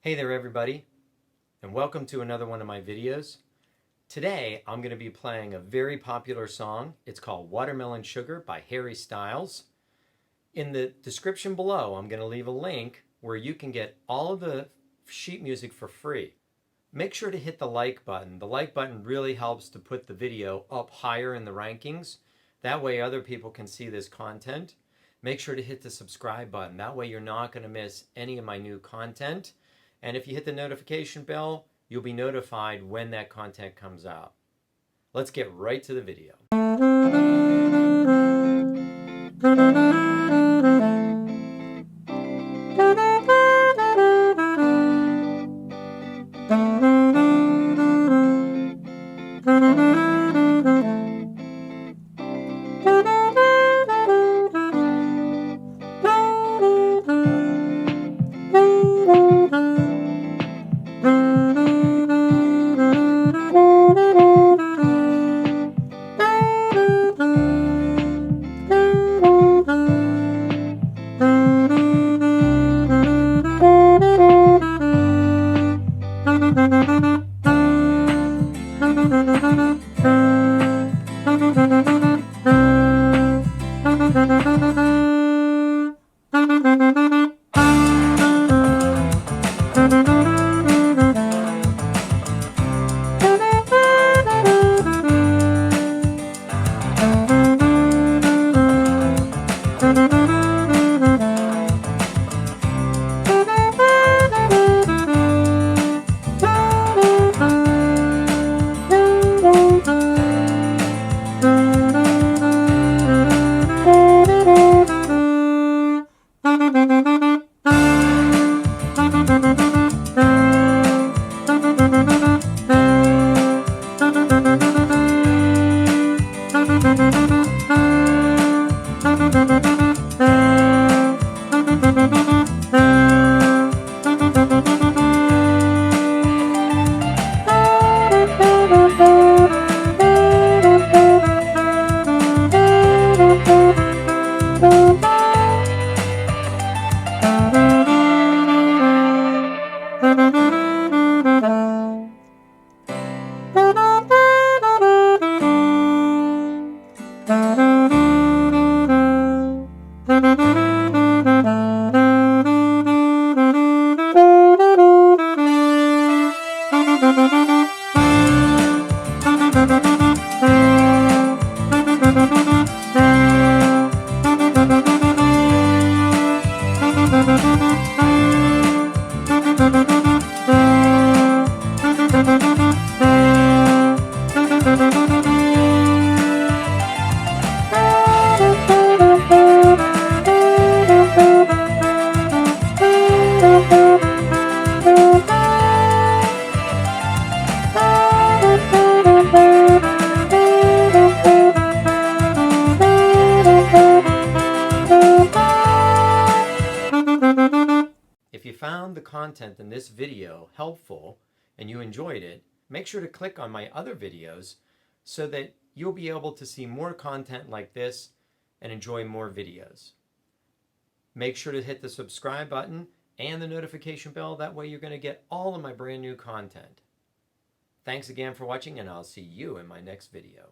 Hey there everybody, and welcome to another one of my videos. Today I'm going to be playing a very popular song. It's called Watermelon Sugar by Harry Styles. In the description below I'm going to leave a link where you can get all of the sheet music for free. Make sure to hit the like button. The like button really helps to put the video up higher in the rankings. That way other people can see this content. Make sure to hit the subscribe button. That way you're not going to miss any of my new content. And if you hit the notification bell, you'll be notified when that content comes out. Let's get right to the video. If you found the content in this video helpful and you enjoyed it, make sure to click on my other videos so that you'll be able to see more content like this and enjoy more videos. Make sure to hit the subscribe button and the notification bell. That way you're going to get all of my brand new content. Thanks again for watching, and I'll see you in my next video.